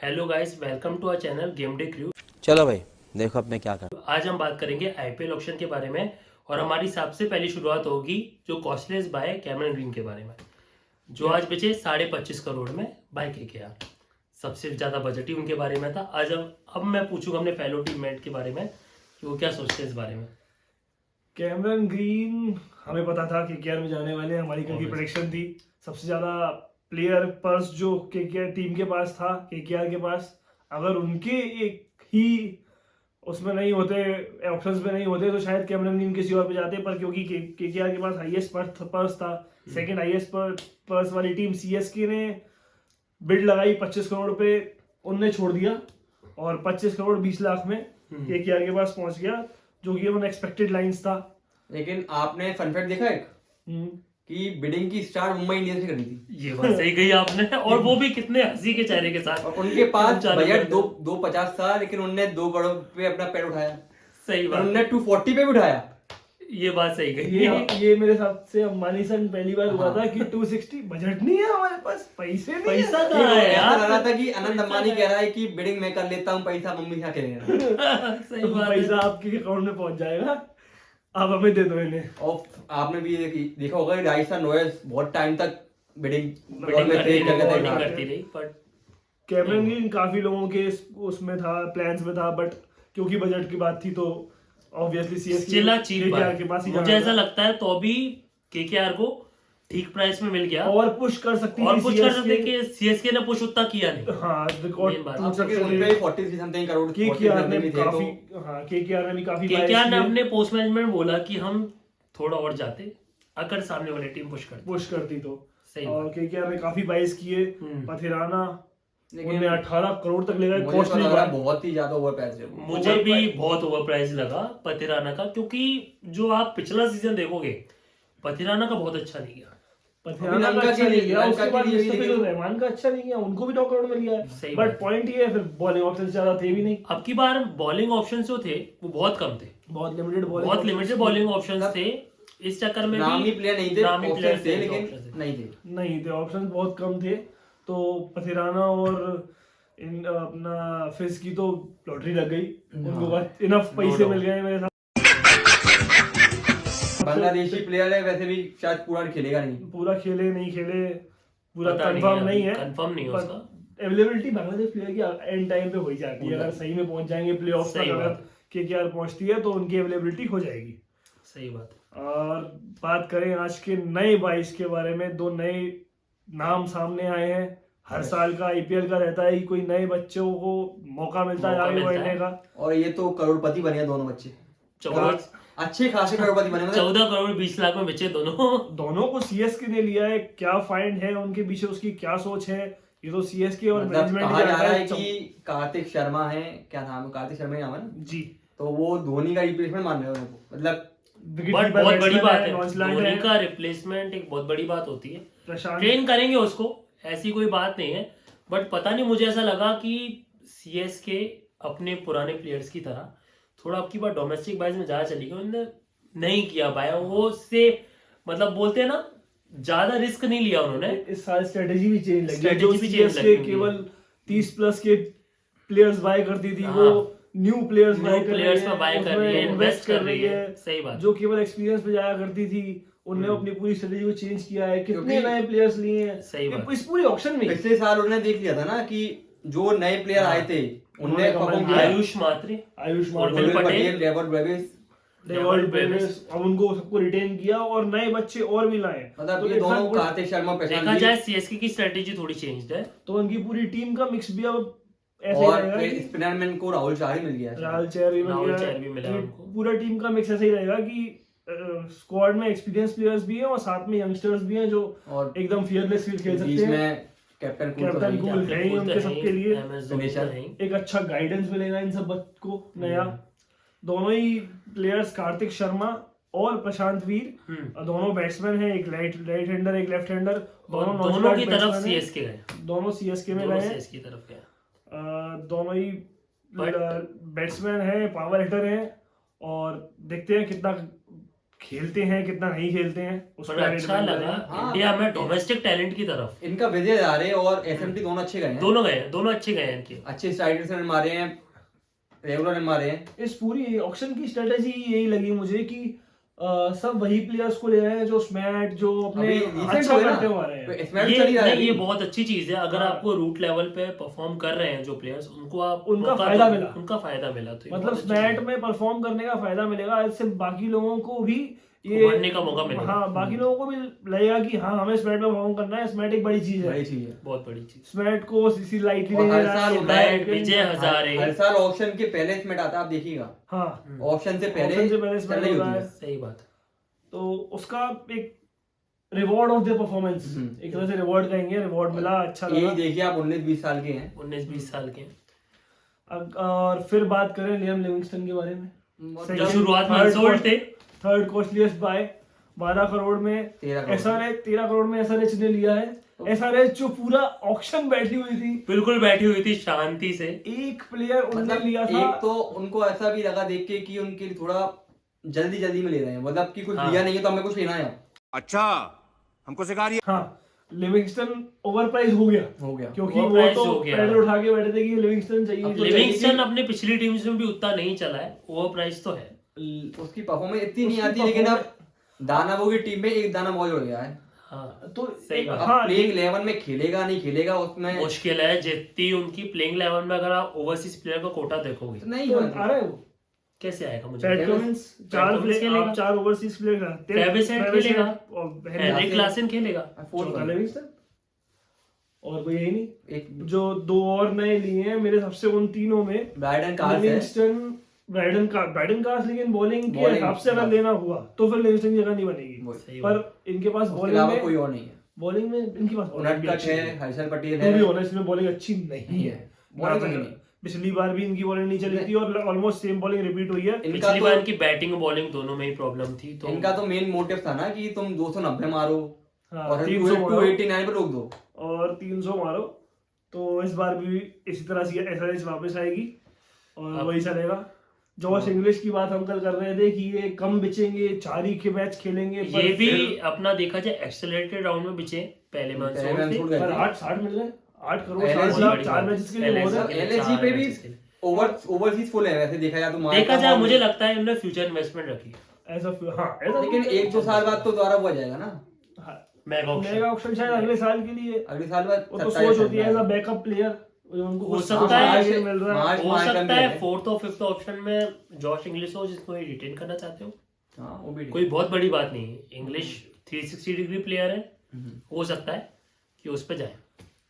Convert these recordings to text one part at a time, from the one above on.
Hello guys, welcome to our channel game day crew. चलो भाई देखो अब मैं क्या कर। आज हम बात करेंगे आईपीएल ऑक्शन के बारे में और हमारी सबसे पहली शुरुआत होगी जो कॉस्टलेस बाय कैमरन ग्रीन के बारे में, जो आज बचे 25.5 करोड़ में बाय केकेआर। सबसे ज्यादा बजट ही उनके बारे में था। आज अब मैं पूछूंगा अपने फेलो टीममेट के बारे में कि वो क्या सोचते हैं इस बारे में। कैमरन ग्रीन हमें पता था केकेआर में जाने वाले, हमारी क्योंकि प्रेडिक्शन थी। सबसे ज्यादा प्लेयर पर्स जो केकेआर टीम के पास था, केकेआर के पास, अगर उनके एक ही उसमें नहीं होते, ऑप्शंस में नहीं होते, तो शायद कैमरन ग्रीन किसी और पे जाते। पर क्योंकि केकेआर के पास हाईएस्ट पर्स था, सेकंड हाईएस्ट पर्स वाली टीम सीएसके ने बिड लगाई 25 करोड़ पे, उनने छोड़ दिया और 25 करोड़ 20 लाख में केकेआर के पास पहुंच गया, जो कि अनएक्सपेक्टेड लाइंस था। लेकिन आपने फन फैक्ट देखा एक कि बिडिंग की स्टार्ट मुंबई इंडियंस से करनी थी। ये बात सही कही आपने, और वो भी कितने हंसी के चेहरे के साथ। और उनके पास बजट 250 था, लेकिन उन्होंने 2 करोड़ पे अपना पैर उठाया। सही बात, उन्होंने 240 पे भी उठाया। ये बात सही कही। ये मेरे साथ से अंबानी सन पहली बार हुआ था कि 260 बजट नहीं है हमारे पास, पैसे नहीं पैसा है। कहाँ है यार? लग रहा था कि अनंत अंबानी कह रहा है कि बिडिंग मैं कर लेता हूँ, पैसा मम्मी क्या करेगा। सही तो बात है। पैसा आपके अकाउंट में पहुंच जाएगा, आप हमें दे दो इन्हें। और आपने भी देखा होगा कि राजस्थान रॉयल्स बहुत टाइम तक बिडिंग करती रही, बट कैमरन ग्रीन काफी लोगों के उसमें था, प्लान्स में था, बट क्योंकि बजट की बात थी तो ऑब्वियसली केकेआर के पास ही मुझे जाना ऐसा था। लगता है तो भी केकेआर को ठीक प्राइस में मिल गया और पुश कर सकती और थी पुश कर सकते CSK। कि सीएसके ने पुश उतना किया नहीं। हाँ, Main बात। आप सबके उनपे 40 समथिंग करोड़ केकेआर ने 40 थे, काफी तो केकेआर ने भी काफी केकेआर ने अपने पोस्ट मैनेजमेंट बोला कि हम थोड़ा और जाते अगर सामने वाली टीम पुश करती तो सही और बात। केकेआर ने काफी बाइस किए। पथिराना लेकिन उन्हें 18 करोड़ तक ले गए, मुझे तो कॉस्टली लग रहा है बहुत ही ज्यादा ओवर प्राइस है। मुझे भी बहुत ओवर प्राइस लगा पथिराना का, क्योंकि जो आप पिछला सीजन देखोगे पथिराना का बहुत अच्छा नहीं गया। पथिराना का अच्छा नहीं गया, उसके बाद मुस्तफिजुर रहमान का अच्छा नहीं गया, उनको भी 9 करोड़ मिल गया। बट पॉइंट ये है, फिर बॉलिंग ऑप्शन ज्यादा थे भी नहीं। अब की बार बॉलिंग ऑप्शन जो थे वो बहुत कम थे, बहुत लिमिटेड बॉलिंग ऑप्शंस थे। इस चक्कर में नामी प्लेयर नहीं थे, नामी ऑप्शन प्लेयर थे, लेकिन नहीं थे ऑप्शन बहुत कम थे। तो पथिराना और अपना फिज की तो लॉटरी लग गई, उनको बस इनफ पैसे मिल गए। मेरे साथ बांग्लादेशी प्लेयर है, वैसे भी शायद पूरा खेलेगा नहीं। पूरा खेले पूरा कंफर्म नहीं है, कंफर्म नहीं है उसका। अवेलेबिलिटी बांग्लादेश प्लेयर की एंड टाइम पे हो ही जाती है। अगर सही में पहुंच जाएंगे प्लेऑफ तक, अगर केकेआर पहुंचती है तो उनकी अवेलेबिलिटी हो जाएगी। सही बात। और बात करें आज के नए 22 के बारे में, 2 नए नाम सामने आए हैं। हर साल का आईपीएल का रहता है कि कोई नए बच्चों को मौका मिलता है आगे बढ़ने का, और ये तो करोड़पति बने दोनों बच्चे। अच्छे खासे करोड़पति बने, 14 करोड़ 20 लाख में बेचे दोनों को सीएसके ने लिया है। क्या फाइंड है उनके पीछे, उसकी क्या सोच है, ये तो सीएसके और मैनेजमेंट कहा जा रहा है कि कार्तिक शर्मा है, क्या नाम है, कार्तिक शर्मा नाम है ना जी, तो वो धोनी का रिप्लेसमेंट मान रहे हैं उनको। मतलब बहुत बड़ी बात है, धोनी का रिप्लेसमेंट एक बहुत बड़ी बात होती है। ट्रेन करेंगे उसको, ऐसी कोई बात नहीं है। बट पता नहीं, मुझे ऐसा लगा कि सीएसके अपने पुराने प्लेयर्स की तरह थोड़ा आपकी बात डोमेस्टिक बाइज में ज्यादा चली गई, उन्होंने नहीं किया पाया वो से, मतलब बोलते हैं ना, ज्यादा रिस्क नहीं लिया उन्होंने। इस साल स्ट्रेटेजी भी चेंज लगी, केवल 30 प्लस के प्लेयर्स बाय करती थी, वो न्यू प्लेयर्स बाय कर रही है, इन्वेस्ट कर रही है। सही बात। जो केवल एक्सपीरियंस पे जाया करती थी, उन्होंने अपनी पूरी स्ट्रेटेजी को चेंज किया है। कितने नए प्लेयर्स लिए हैं। सही बात। इस पूरी ऑक्शन में पिछले साल उन्होंने देख लिया था ना कि जो नए प्लेयर आए थे उन्होंने आयुष मात्रे, पटेल, डेवॉल्ट ब्रेविस, अब उनको सबको रिटेन किया और नए बच्चे और भी लाए। मतलब ये दोनों कार्तिक शर्मा देखा जाए सीएसके की स्ट्रेटेजी थोड़ी चेंज है, तो उनकी पूरी टीम का मिक्स भी अब और स्पिनरमैन को राहुल चार मिल गया, पूरा टीम का मिक्स ऐसा ही रहेगा कि स्क्वाड में एक्सपीरियंस प्लेयर्स भी हैं और साथ में यंगस्टर्स भी हैं जो एकदम फियरलेस खेल सकते हैं। कैप्टन कूल है ही उनके सबके लिए, एक अच्छा गाइडेंस मिलेगा इन सब को नया। दोनों ही प्लेयर्स कार्तिक शर्मा और प्रशांत वीर, दोनों बैट्समैन हैं, एक राइट हैंडर एक लेफ्ट हैंडर, दोनों की तरफ सीएसके गए, दोनों सीएसके में गए हैं, की तरफ गए। दोनों ही बैट्समैन हैं, पावर हिटर हैं, और देखते हैं कितना खेलते हैं कितना नहीं खेलते हैं उस पर पर अच्छा डिपेंड लगा करेगा। इंडिया में डोमेस्टिक टैलेंट की तरफ इनका विजय हजारे और एसएमटी दोनों अच्छे गए हैं, दोनों अच्छे गए हैं इनके। अच्छे स्ट्राइकर्स ने मारे हैं, रेगुलर ने मारे हैं। इस पूरी ऑक्शन की स्ट्रेटेजी यही लगी मुझे कि सब वही प्लेयर्स को ले रहे हैं जो स्मैट जो अपने अभी recent अच्छा हुए ना, करते हुए आ रहे हैं। तो इसमें भी चल ही रहा है ये अभी। बहुत अच्छी चीज है। अगर हाँ। आपको रूट लेवल पे परफॉर्म कर रहे हैं जो प्लेयर्स, उनको आप उनका मौका फायदा दो, मिला। उनका फायदा मिला तो ये मतलब बहुत अच्छी चीज़ स्मैट है। में परफॉर्म करने का फायदा मिलेगा, इससे बाकी लोगों को भी ये उभरने का मौका मिलेगा। हाँ बाकी लोगों को भी लगेगा कि हाँ हमें स्मैट में परफॉर्म करना है, स्मैट एक बड़ी चीज है, बड़ी चीज है। बहुत बड़ी चीज। स्मैट को सीसी लाइटली और नहीं हर लेना साल है, होता है, लेकिन- विजय हजारे हर साल ऑक्शन के पहले इसमें आता है, आप देखिएगा हाँ ऑक्शन से पहले ऑक्शन से पहले चल स्मैट रही होता होती है, है। सही बात। तो उसका एक रिवॉर्ड ऑफ द परफॉर्मेंस, एक तरह से रिवॉर्ड कहेंगे, रिवॉर्ड मिला, अच्छा यही लगा। देखिए आप 19-20 साल के हैं। 19-20 साल के और फिर बात करें लियाम लिविंगस्टन के बारे में, जो शुरुआत में अनसोल्ड थे, थर्ड कॉस्टलीस्ट बाय 12 करोड़ में 13 करोड़। एसआरएच 13 करोड़ में एसआरएच ने लिया है। एसआरएच जो पूरा ऑक्शन बैठी हुई थी, बिल्कुल बैठी हुई थी शांति से। एक प्लेयर उन्होंने मतलब लिया था। एक तो उनको ऐसा भी लगा देख के कि उनके लिए थोड़ा जल्दी में ले रहे हैं, मतलब कि कुछ हाँ। लिया नहीं है तो हमें कुछ लेना है। अच्छा हमको सिखा रही हाँ लिविंगस्टन ओवर प्राइस हो गया क्योंकि वो Overpriced तो हो गया। पैडल उठा के बैठे थे कि लिविंगस्टन चाहिए अब तो लिविंगस्टन अपने पिछली टीम्स में भी उतना नहीं चला है, ओवर प्राइस तो है। उसकी परफॉर्मेंस इतनी नहीं उसकी आती, लेकिन अब दानावो की टीम में एक दाना बहुत जुड़ गया है। हाँ तो सही एक- बात। अब हाँ प्लेइंग 11 में खेलेगा नहीं खेलेगा उसमें मुश्किल है जितनी उनकी प्लेइंग 11 में अगर आप ओवरसीज प्लेयर का कोटा देखोगे तो नहीं तो होगा। आ रहा है वो कैसे आएगा मुझे पैट नहीं पता। कमिंस पैट चार कमिंस प्लेयर खेलेगा। आप 4 ओवरसीज प्लेयर का ट्रेविस हेड खेलेगा। और हेनरिक क्लासन खेलेगा। फोर्थ चौथा वाला। लिविंगस्टन और कोई यही नहीं। एक जो 2 और नए लिए हैं मेरे हिसाब से उन तीनों में ब्राइडन कार्स है, लिविंगस्टन ब्राइडन कार्स, लेकिन बॉलिंग के Bowling, हिसाब से अगर हाँ। लेना हुआ तो फिर लिविंगस्टन की जगह नहीं बनेगी। वो- सही बात। पर इनके पास उसके बॉलिंग अलावा में कोई और नहीं है। बॉलिंग में इनके पास bowling भी उनटकट अच्छी है, हर्षल पटेल टू बी है, ऑनेस्ट में बॉलिंग अच्छी नहीं है। बॉलिंग तो नहीं। पिछली बार भी इनकी बॉलिंग नहीं चली थी और ऑलमोस्ट सेम बॉलिंग रिपीट हुई है। इनका पिछली बार तो इनकी बैटिंग और बॉलिंग दोनों में ही प्रॉब्लम थी, तो इनका तो मेन मोटिव था ना कि तुम 290 मारो हाँ, और 300 मारो 289 पे रोक दो। और 300 मारो, तो इस बार भी इसी तरह से एसआरएच वापस आएगी और अब- वही चलेगा। जॉश इंग्लिश की बात हम कल कर रहे थे कि ये कम बिचेंगे, 4 ही के मैच खेलेंगे, ये भी अपना देखा जाए एक्सेलरेटेड राउंड में बिचे पहले में पहले में unsold छूट थे। गए पर थे। 8-60 मिल गए, 8 करोड़ LSG 60 लाख बड़ी 4 बात। मैचेस के लिए बहुत LSG है। के लिए LSG 4 पे भी मैचेस के लिए। ओवरसीज फुल है वैसे देखा जाए तो देखा जाए मुझे लगता है इन्होंने फ्यूचर इन्वेस्टमेंट रखी ऐसा हाँ ऐसा लेकिन 1-2 साल बाद तो दोबारा वो आ जाएगा ना, मेगा मेगा ऑप्शन शायद अगले साल के लिए, अगले साल बाद वो तो 27 सोच होती है चल एज रहा अ बैकअप प्लेयर उनको हो कुछ सकता है आगे मिल रहा है। मार्च हो मार्च सकता में है है। 4th और 5th ऑप्शन में जॉश इंग्लिश हो जिसको ये रिटेन करना चाहते हो। हाँ वो भी कोई बहुत बड़ी बात नहीं है, इंग्लिश 360 डिग्री प्लेयर है, हो सकता है कि उस पे जाए।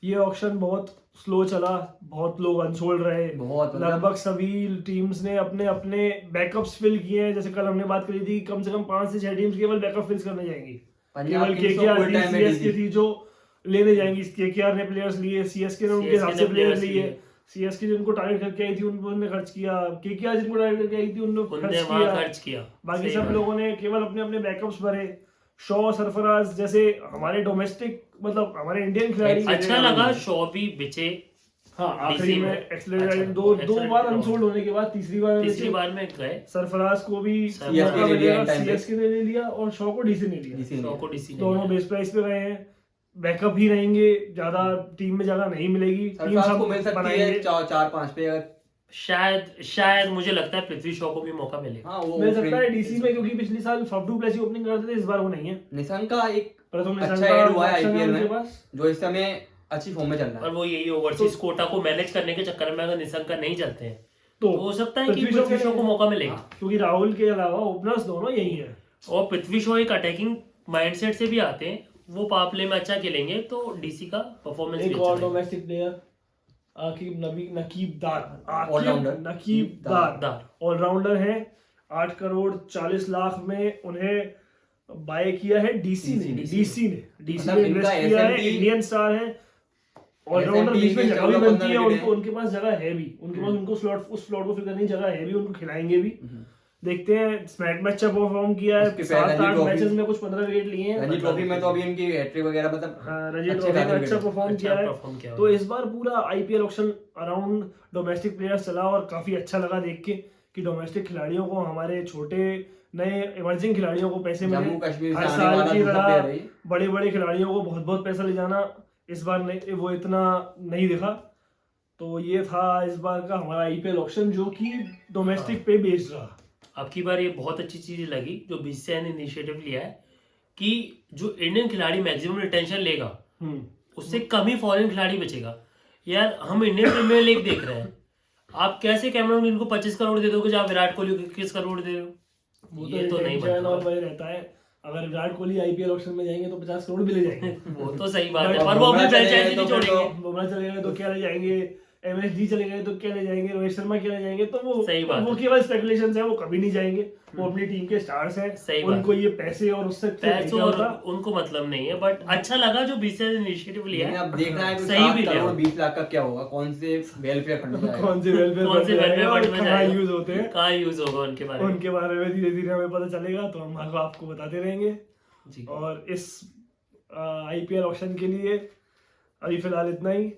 ये ऑक्शन बहुत स्लो चला, बहुत लोग अनसोल्ड रहे, बहुत मतलब- लगभग सभी टीम्स ने अपने अपने बैकअप्स फिल किए हैं। जैसे कल हमने बात करी थी कम से कम 5 से 6 टीम्स केवल बैकअप फिल करने जाएंगी। पंजाब केवल किंग्स तो केकेआर फुल टाइम में सीएसके डीसी। थी जो लेने जाएंगी। केकेआर ने प्लेयर्स लिए, सीएसके ने उनके CSK हिसाब ने से प्लेयर players लिए। लिए। सीएसके जिनको टारगेट करके आई थी उन्होंने खर्च किया, केकेआर जिनको टारगेट करके आई थी उन्होंने उनने खर्च वहां किया। खर्च किया। बाकी सही सब बात। लोगों ने केवल अपने अपने बैकअप्स भरे। शॉ, सरफराज जैसे हमारे डोमेस्टिक मतलब हमारे इंडियन खिलाड़ी अच्छा लगा शॉ भी बिचे। हाँ आखिरी DC में में। एक्सेलरेट अच्छा, दो accelerated बार round। अनसोल्ड होने के बाद तीसरी बार तीसरी बार में गए, सरफराज को भी CSK मौका ने लिया मिलेगा, in time पे। सीएसके ने ले लिया और शॉ को डीसी ने लिया। डीसी ने शॉ लिया। को डीसी ने दोनों लिया। बेस प्राइस पे गए हैं, बैकअप ही रहेंगे, ज्यादा टीम में जगह नहीं मिलेगी, टीम सरफराज सब को मिल सकती बनाएंगे। है 4-5 पे अगर शायद मुझे लगता है पृथ्वी शॉ को भी मौका मिलेगा। हाँ वो मिल सकता है डीसी में, क्योंकि पिछली साल फफ डू प्लेस ओपनिंग करते थे, इस बार वो नहीं है। निशंक का एक प्रथम अच्छा निशंका ऐड हुआ है ऑप्शन आईपीएल उनके में पास। जो इस समय अच्छी फॉर्म में चल रहा और है। वो यही ओवरसीज कोटा को मैनेज करने के चक्कर में अगर निशंक का नहीं चलते हैं तो तो हो सकता है कि पृथ्वी शॉ पृथ्वी शॉ को मौका मिलेगा। क्योंकि राहुल के अलावा ओपनर्स दोनों यही है। और पृथ्वी शॉ एक अटैकिंग माइंडसेट से भी आते हैं, वो पावर प्ले में अच्छा खेलेंगे तो डीसी का परफॉर्मेंस भी एक अच्छा और रहेगा। डोमेस्टिक प्लेयर नकीबदार All-rounder। नकीबदार ऑलराउंडर है। 8 करोड़ 40 लाख में उन्हें बाय किया है डीसी ने। डीसी मतलब ने इनका इन्वेस्ट किया है, SMT इंडियन स्टार है, ऑलराउंडर बीच में इनके जगह भी 14-15 बनती है विकेट उनको, उनके पास जगह है भी, उनके पास उनको स्लॉट उस स्लॉट को फिल करने की जगह है भी, उनको खिलाएंगे भी। देखते हैं, स्मैट में अच्छा परफॉर्म किया है, उसके पहले 7-8 रणजी मैचेस ट्रॉफी- में कुछ 15 विकेट लिए हैं। रणजी ट्रॉफी में तो अभी इनकी हैट्रिक वगैरह मतलब हाँ, रणजी अच्छे ट्रॉफी में खासे अच्छा विकेट। परफॉर्म अच्छा किया है। परफॉर्म किया तो इस बार पूरा IPL auction around domestic players चला और काफी अच्छा लगा देख के कि डोमेस्टिक खिलाड़ियों को, हमारे छोटे नए इमर्जिंग खिलाड़ियों को पैसे मिले। जम्मू कश्मीर से हर आने साल वाला की दूसरा तरह player है ये। बड़े बड़े खिलाड़ियों को बहुत बहुत पैसा ले जाना इस बार नहीं, वो इतना नहीं दिखा। तो ये था इस बार का हमारा आईपीएल ऑक्शन, जो कि डोमेस्टिक पे बेस्ड रहा। अब की बार ये बहुत अच्छी चीज लगी जो बीसीसीआई ने इनिशिएटिव लिया है कि जो इंडियन खिलाड़ी मैक्सिमम रिटेंशन लेगा उससे कम ही फॉरेन खिलाड़ी बचेगा। यार हम इंडियन प्रीमियर लीग देख रहे हैं, आप कैसे कैमरन ग्रीन को 25 करोड़ दे दोगे, आप विराट कोहली को 21 करोड़ दे रहे हो? वो ये तो नहीं बनता। और वही रहता है, अगर विराट कोहली आईपीएल ऑक्शन में जाएंगे तो 50 करोड़ भी ले जाएंगे। वो तो सही बात है, पर वो अपनी फ्रेंचाइजी नहीं छोड़ेंगे। बुमराह चले गए तो क्या ले जाएंगे, एमएसडी चले गए तो क्या ले जाएंगे, रोहित शर्मा क्या ले जाएंगे, तो सही बात वो केवल स्पेकुलेशंस है, वो कभी नहीं जाएंगे। वो अपनी टीम के स्टार्स सही हैं, बात। उनको ये पैसे और उससे पैसों और उनको मतलब नहीं है, बट अच्छा लगा जो बीसीसीआई ने इनिशिएटिव लिया है। अब देखना है कि सही भी 7 लिया। करोड़ 20 लाख का क्या होगा, कौन से वेलफेयर फंड में जाएगा। कौन से वेलफेयर फंड में कहाँ यूज होते हैं, कहाँ यूज होगा उनके बारे में। उनके बारे में धीरे धीरे हमें पता चलेगा, तो हम आपको बताते रहेंगे। जी। और इस आईपीएल ऑक्शन के लिए अभी फिलहाल इतना ही।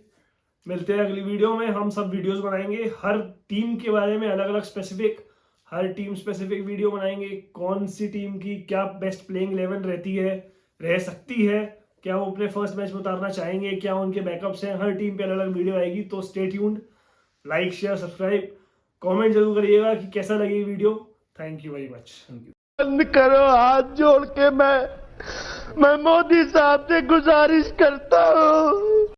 मिलते हैं अगली वीडियो में। हम सब वीडियोस बनाएंगे हर टीम के बारे में, अलग अलग स्पेसिफिक, हर टीम स्पेसिफिक वीडियो बनाएंगे। कौन सी टीम की क्या बेस्ट प्लेइंग 11 रहती है, रह सकती है, क्या वो अपने फर्स्ट मैच में उतारना चाहेंगे, क्या उनके बैकअप्स हैं, हर टीम पे अलग अलग वीडियो आएगी। तो stay tuned, like share subscribe, comment जरूर करिएगा कि कैसा लगे ये video. Thank you very much. बंद करो, हाथ जोड़ के मैं मोदी साहब से गुजारिश करता हूँ।